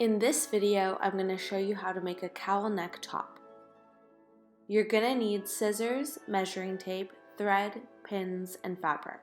In this video, I'm going to show you how to make a cowl neck top. You're going to need scissors, measuring tape, thread, pins, and fabric.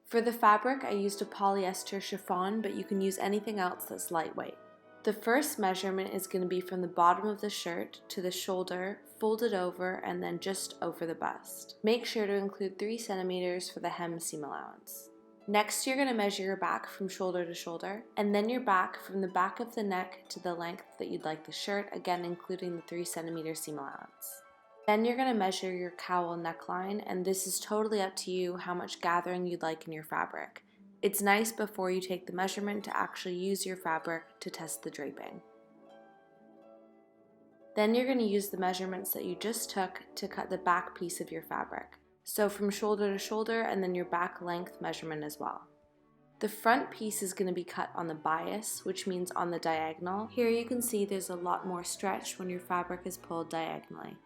For the fabric, I used a polyester chiffon, but you can use anything else that's lightweight. The first measurement is going to be from the bottom of the shirt to the shoulder, folded over, and then just over the bust. Make sure to include 3 centimeters for the hem seam allowance. Next, you're going to measure your back from shoulder to shoulder, and then your back from the back of the neck to the length that you'd like the shirt, again including the 3 centimeter seam allowance. Then you're going to measure your cowl neckline, and this is totally up to you how much gathering you'd like in your fabric. It's nice before you take the measurement to actually use your fabric to test the draping. Then you're going to use the measurements that you just took to cut the back piece of your fabric. So from shoulder to shoulder, and then your back length measurement as well. The front piece is going to be cut on the bias, which means on the diagonal. Here you can see there's a lot more stretch when your fabric is pulled diagonally.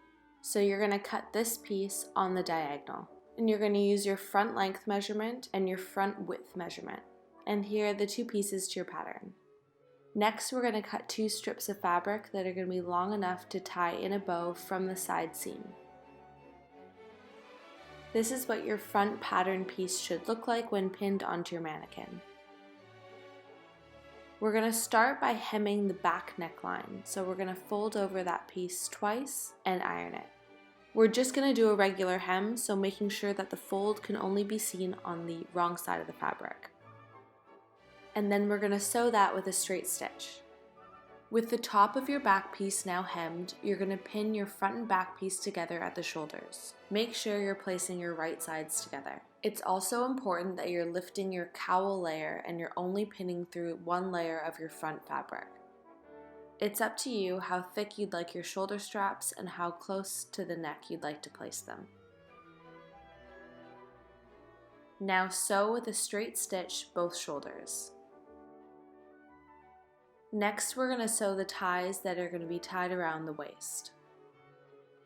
So you're going to cut this piece on the diagonal. And you're going to use your front length measurement and your front width measurement. And here are the 2 pieces to your pattern. Next, we're going to cut 2 strips of fabric that are going to be long enough to tie in a bow from the side seam. This is what your front pattern piece should look like when pinned onto your mannequin. We're going to start by hemming the back neckline, so we're going to fold over that piece twice and iron it. We're just going to do a regular hem, so making sure that the fold can only be seen on the wrong side of the fabric. And then we're going to sew that with a straight stitch. With the top of your back piece now hemmed, you're going to pin your front and back piece together at the shoulders. Make sure you're placing your right sides together. It's also important that you're lifting your cowl layer and you're only pinning through one layer of your front fabric. It's up to you how thick you'd like your shoulder straps and how close to the neck you'd like to place them. Now sew with a straight stitch both shoulders. Next, we're going to sew the ties that are going to be tied around the waist.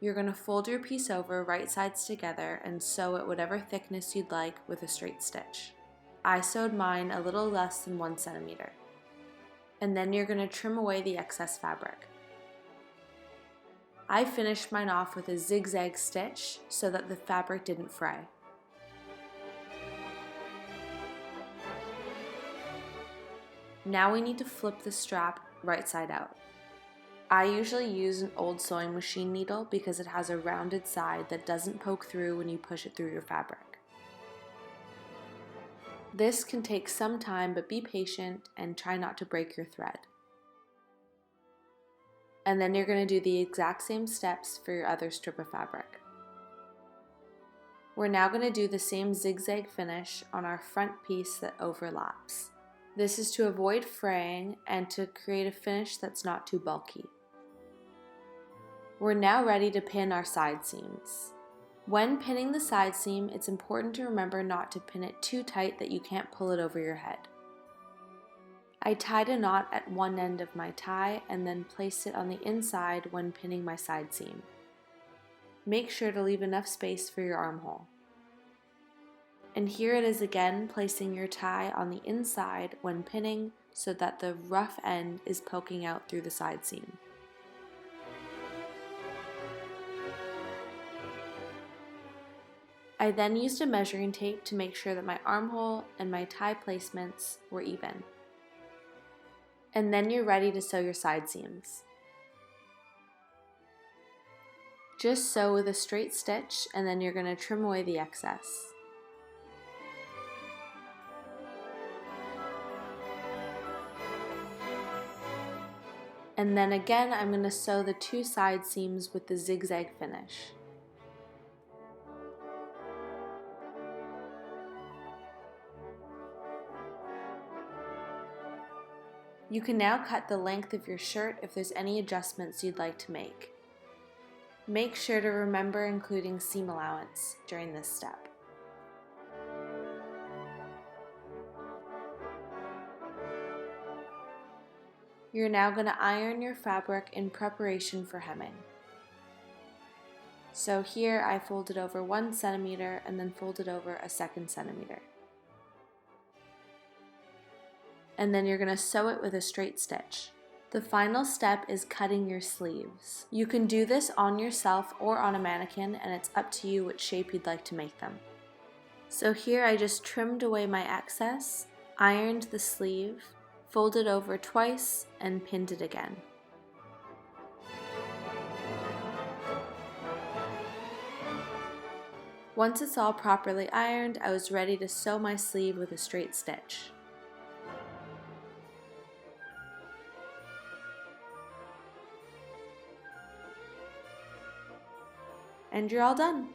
You're going to fold your piece over right sides together and sew it whatever thickness you'd like with a straight stitch. I sewed mine a little less than 1 centimeter. And then you're going to trim away the excess fabric. I finished mine off with a zigzag stitch so that the fabric didn't fray. Now we need to flip the strap right side out. I usually use an old sewing machine needle because it has a rounded side that doesn't poke through when you push it through your fabric. This can take some time, but be patient and try not to break your thread. And then you're going to do the exact same steps for your other strip of fabric. We're now going to do the same zigzag finish on our front piece that overlaps. This is to avoid fraying and to create a finish that's not too bulky. We're now ready to pin our side seams. When pinning the side seam, it's important to remember not to pin it too tight that you can't pull it over your head. I tied a knot at one end of my tie and then placed it on the inside when pinning my side seam. Make sure to leave enough space for your armhole. And here it is again, placing your tie on the inside when pinning so that the rough end is poking out through the side seam. I then used a measuring tape to make sure that my armhole and my tie placements were even. And then you're ready to sew your side seams. Just sew with a straight stitch and then you're going to trim away the excess. And then again, I'm going to sew the 2 side seams with the zigzag finish. You can now cut the length of your shirt if there's any adjustments you'd like to make. Make sure to remember including seam allowance during this step. You're now going to iron your fabric in preparation for hemming. So here I folded over 1 centimeter and then folded over a 2nd centimeter. and then you're going to sew it with a straight stitch. The final step is cutting your sleeves. You can do this on yourself or on a mannequin, and it's up to you which shape you'd like to make them. So here I just trimmed away my excess, ironed the sleeve, folded over twice, and pinned it again. Once it's all properly ironed, I was ready to sew my sleeve with a straight stitch. And you're all done.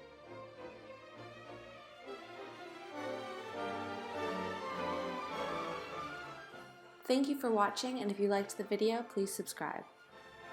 Thank you for watching, and if you liked the video, please subscribe.